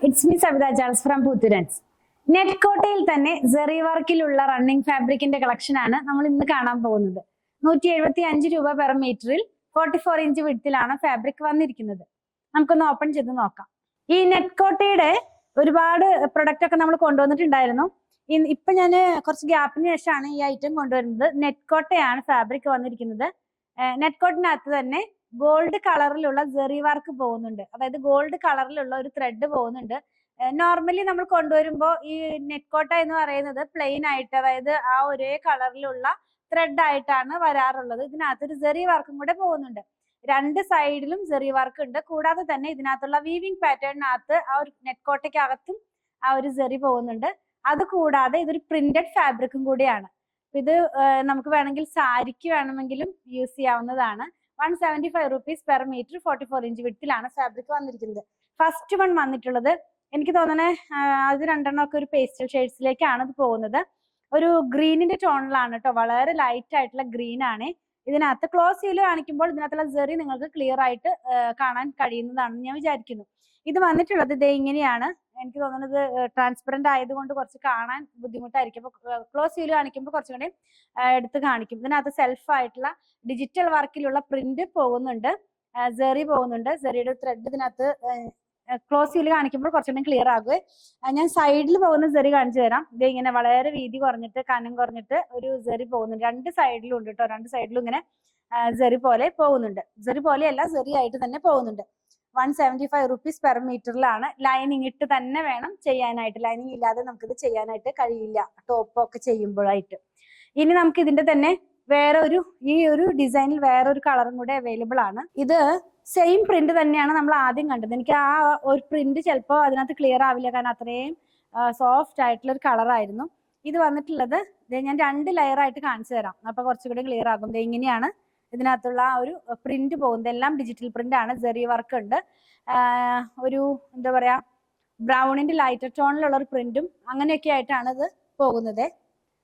It's me Savitha Charles from പുത്തുരൻസ്. Net കോട്ടയിൽ തന്നെ സെറി വർക്കിലുള്ള റണ്ണിങ് ഫാബ്രിക്കിന്റെ കളക്ഷൻ ആണ് നമ്മൾ ഇന്ന് കാണാൻ പോകുന്നത്. 175 രൂപ പെർ മീറ്ററിൽ 44 ഇഞ്ച് വിഡ്ത്തിലാണ് ഫാബ്രിക് വന്നിരിക്കുന്നത്. നമുക്കൊന്ന് ഓപ്പൺ ചെയ്ത് നോക്കാം. ഈ നെറ്റ് കോട്ടയുടെ ഒരുപാട് പ്രൊഡക്റ്റ് ഒക്കെ നമ്മൾ കൊണ്ടുവന്നിട്ടുണ്ടായിരുന്നു. ഇപ്പൊ ഞാൻ കുറച്ച് ഗ്യാപ്പിന് ശേഷമാണ് ഈ ഐറ്റം കൊണ്ടുവരുന്നത്. നെറ്റ് കോട്ടയാണ് ഫാബ്രിക് വന്നിരിക്കുന്നത്. നെറ്റ് കോട്ടിനകത്ത് തന്നെ ഗോൾഡ് കളറിലുള്ള സെറി വർക്ക് പോകുന്നുണ്ട്. അതായത് ഗോൾഡ് കളറിലുള്ള ഒരു ത്രെഡ് പോകുന്നുണ്ട്. നോർമലി നമ്മൾ കൊണ്ടുവരുമ്പോൾ ഈ നെറ്റ് കോട്ട എന്ന് പറയുന്നത് പ്ലെയിൻ ആയിട്ട്, അതായത് ആ ഒരേ കളറിലുള്ള ത്രെഡ് ആയിട്ടാണ് വരാറുള്ളത്. ഇതിനകത്തൊരു സെറി വർക്കും കൂടെ പോകുന്നുണ്ട്. രണ്ട് സൈഡിലും സെറി വർക്ക് ഉണ്ട്. കൂടാതെ തന്നെ ഇതിനകത്തുള്ള വീവിംഗ് പാറ്റേണിനകത്ത് ആ ഒരു നെറ്റ് കോട്ടയ്ക്കകത്തും ആ ഒരു സെറി പോകുന്നുണ്ട്. അത് കൂടാതെ ഇതൊരു പ്രിന്റഡ് ഫാബ്രിക്കും കൂടിയാണ്. ഇത് നമുക്ക് വേണമെങ്കിൽ സാരിക്ക് വേണമെങ്കിലും യൂസ് ചെയ്യാവുന്നതാണ്. 175 rupees പെർ മീറ്റർ 44 ഇഞ്ച് വിഡ്ത്തിലാണ് ഫാബ്രിക് വന്നിരിക്കുന്നത്. ഫസ്റ്റ് വൺ വന്നിട്ടുള്ളത് എനിക്ക് തോന്നണേ അത് രണ്ടെണ്ണമൊക്കെ ഒരു പേസ്റ്റൽ ഷെയ്ഡ്സിലേക്കാണ് ഇത് പോകുന്നത്. ഒരു ഗ്രീനിന്റെ ടോണിലാണ് കേട്ടോ, വളരെ ലൈറ്റ് ആയിട്ടുള്ള ഗ്രീൻ ആണ്. ഇതിനകത്ത് ക്ലോസ് ചെയ്ത് കാണിക്കുമ്പോൾ ഇതിനകത്തുള്ള സെറി നിങ്ങൾക്ക് ക്ലിയർ ആയിട്ട് കാണാൻ കഴിയുന്നതാണെന്ന് ഞാൻ വിചാരിക്കുന്നു. ഇത് വന്നിട്ടുള്ളത് ഇതേ ഇങ്ങനെയാണ്. എനിക്ക് തോന്നുന്നത് ട്രാൻസ്പെറന്റ് ആയതുകൊണ്ട് കുറച്ച് കാണാൻ ബുദ്ധിമുട്ടായിരിക്കും. അപ്പൊ ക്ലോസ് ചെയ്ത് കാണിക്കുമ്പോൾ കുറച്ചും കൂടി എടുത്ത് കാണിക്കും. ഇതിനകത്ത് സെൽഫ് ആയിട്ടുള്ള ഡിജിറ്റൽ വർക്കിലുള്ള പ്രിന്റ് പോകുന്നുണ്ട്, സെറി പോകുന്നുണ്ട്. സെറിയുടെ ത്രെഡ് ഇതിനകത്ത് ക്ലോസ് ചെയ്ത് കാണിക്കുമ്പോൾ കുറച്ചുകൂടി ക്ലിയർ ആകുക. ഞാൻ സൈഡിൽ പോകുന്ന സെറി കാണിച്ചു തരാം. ഇത് ഇങ്ങനെ വളരെ വീതി കുറഞ്ഞിട്ട് കനം കുറഞ്ഞിട്ട് ഒരു സെറി പോകുന്നുണ്ട്. രണ്ട് സൈഡിലും ഉണ്ട് കേട്ടോ, രണ്ട് സൈഡിലും ഇങ്ങനെ സെറി പോലെ പോകുന്നുണ്ട്. സെറി പോലെയല്ല, സെറി ആയിട്ട് തന്നെ പോകുന്നുണ്ട്. 175 rupees പെർ മീറ്ററിലാണ്. ലൈനിങ് ഇട്ട് തന്നെ വേണം ചെയ്യാനായിട്ട്. ലൈനിങ് ഇല്ലാതെ നമുക്കിത് ചെയ്യാനായിട്ട് കഴിയില്ല, ടോപ്പൊക്കെ ചെയ്യുമ്പോഴായിട്ട്. ഇനി നമുക്ക് ഇതിന്റെ തന്നെ വേറെ ഒരു ഈ ഒരു ഡിസൈനിൽ വേറെ ഒരു കളറും കൂടെ അവൈലബിൾ ആണ്. ഇത് സെയിം പ്രിന്റ് തന്നെയാണ് നമ്മൾ ആദ്യം കണ്ടത്. എനിക്ക് ആ ഒരു പ്രിന്റ് ചിലപ്പോൾ അതിനകത്ത് ക്ലിയർ ആവില്ല, കാരണം അത്രയും സോഫ്റ്റ് ആയിട്ടുള്ള ഒരു കളറായിരുന്നു. ഇത് വന്നിട്ടുള്ളത് ഞാൻ 2 ലെയർ ആയിട്ട് കാണിച്ചു തരാം, അപ്പൊ കുറച്ചുകൂടി ക്ലിയർ ആകും. ഇങ്ങനെയാണ് ഇതിനകത്തുള്ള ആ ഒരു പ്രിന്റ് പോകുന്നത്. എല്ലാം ഡിജിറ്റൽ പ്രിന്റ് ആണ്, സെറി വർക്ക് ഉണ്ട്. ഒരു എന്താ പറയാ, ബ്രൗണിന്റെ ലൈറ്റർ ടോണിലുള്ള ഒരു പ്രിന്റും അങ്ങനെയൊക്കെ ആയിട്ടാണ് ഇത് പോകുന്നത്.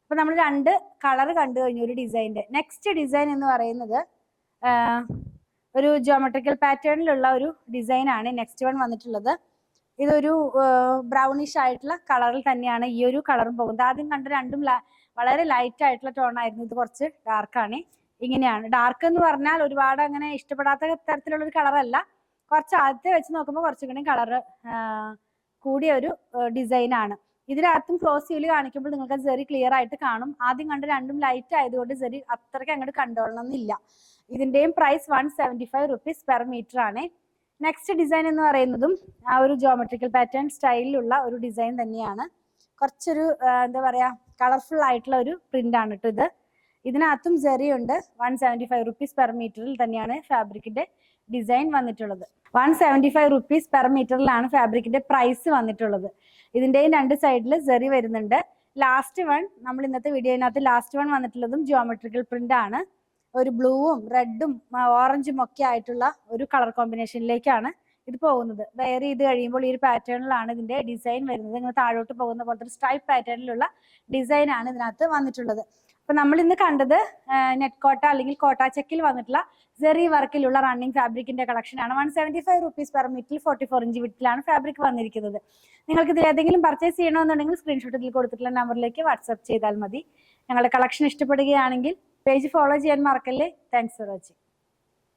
അപ്പൊ നമ്മൾ 2 കളർ കണ്ടു കഴിഞ്ഞു ഒരു ഡിസൈനിന്റെ. നെക്സ്റ്റ് ഡിസൈൻ എന്ന് പറയുന്നത് ഒരു ജോമെട്രിക്കൽ പാറ്റേണിലുള്ള ഒരു ഡിസൈൻ ആണ് നെക്സ്റ്റ് വൺ വന്നിട്ടുള്ളത്. ഇതൊരു ബ്രൗണിഷ് ആയിട്ടുള്ള കളറിൽ തന്നെയാണ് ഈ ഒരു കളറും പോകുന്നത്. ആദ്യം കണ്ട രണ്ടും വളരെ ലൈറ്റ് ആയിട്ടുള്ള ടോൺ ആയിരുന്നു. ഇത് കുറച്ച് ഡാർക്കാണ്. ഇങ്ങനെയാണ്. ഡാർക്ക് എന്ന് പറഞ്ഞാൽ ഒരുപാട് അങ്ങനെ ഇഷ്ടപ്പെടാത്ത തരത്തിലുള്ള ഒരു കളറല്ല. കുറച്ച് ആദ്യത്തെ വെച്ച് നോക്കുമ്പോൾ കുറച്ചും കൂടി കളറ് കൂടിയ ഒരു ഡിസൈൻ ആണ്. ഇതിനകത്തും ക്ലോസ് ചെയ്ത് കാണിക്കുമ്പോൾ നിങ്ങൾക്ക് സെറി ക്ലിയർ ആയിട്ട് കാണും. ആദ്യം കണ്ട രണ്ടും ലൈറ്റ് ആയതുകൊണ്ട് സെറി അത്രയ്ക്ക് അങ്ങോട്ട് കണ്ടോളണം എന്നില്ല. ഇതിന്റെയും പ്രൈസ് 175 rupees പെർ മീറ്റർ ആണ്. നെക്സ്റ്റ് ഡിസൈൻ എന്ന് പറയുന്നതും ആ ഒരു ജോമെട്രിക്കൽ പാറ്റേൺ സ്റ്റൈലിലുള്ള ഒരു ഡിസൈൻ തന്നെയാണ്. കുറച്ചൊരു എന്താ പറയാ, കളർഫുൾ ആയിട്ടുള്ള ഒരു പ്രിന്റ് ആണ് കേട്ടോ ഇത്. ഇതിനകത്തും സെറി ഉണ്ട്. 175 rupees പെർ മീറ്ററിൽ തന്നെയാണ് ഫാബ്രിക്കിന്റെ ഡിസൈൻ വന്നിട്ടുള്ളത്. 175 rupees പെർ മീറ്ററിലാണ് ഫാബ്രിക്കിന്റെ പ്രൈസ് വന്നിട്ടുള്ളത്. ഇതിന്റെയും 2 സൈഡിൽ സെറി വരുന്നുണ്ട്. ലാസ്റ്റ് വൺ നമ്മൾ ഇന്നത്തെ വീഡിയോയിനകത്ത് ലാസ്റ്റ് വൺ വന്നിട്ടുള്ളതും ജോമെട്രിക്കൽ പ്രിന്റ് ആണ്. ഒരു ബ്ലൂവും റെഡും ഓറഞ്ചും ഒക്കെ ആയിട്ടുള്ള ഒരു കളർ കോമ്പിനേഷനിലേക്കാണ് ഇത് പോകുന്നത്. വെയർ ചെയ്ത് കഴിയുമ്പോൾ ഈ ഒരു പാറ്റേണിലാണ് ഇതിന്റെ ഡിസൈൻ വരുന്നത്. ഇങ്ങനെ താഴോട്ട് പോകുന്ന പോലത്തെ ഒരു സ്ട്രൈപ്പ് പാറ്റേണിലുള്ള ഡിസൈൻ ആണ് ഇതിനകത്ത് വന്നിട്ടുള്ളത്. അപ്പൊ നമ്മൾ ഇന്ന് കണ്ടത് നെറ്റ് കോട്ട അല്ലെങ്കിൽ കോട്ട ചെക്കിൽ വന്നിട്ടുള്ള സെറി വർക്കിലുള്ള റണ്ണിങ് ഫാബ്രിക്കിന്റെ കളക്ഷൻ ആണ്. 175 rupees പെർ മീറ്ററിൽ 44 ഇഞ്ച് വിഡ്ത്തിലാണ് ഫാബ്രിക് വന്നിരിക്കുന്നത്. നിങ്ങൾക്ക് ഇതിൽ ഏതെങ്കിലും പർച്ചേസ് ചെയ്യണമെന്നുണ്ടെങ്കിൽ സ്ക്രീൻഷോട്ട് ഇതിൽ കൊടുത്തിട്ടുള്ള നമ്പറിലേക്ക് വാട്സ്ആപ്പ് ചെയ്താൽ മതി. ഞങ്ങളുടെ കളക്ഷൻ ഇഷ്ടപ്പെടുകയാണെങ്കിൽ പേജ് ഫോളോ ചെയ്യാൻ മറക്കല്ലേ. Thanks for watching.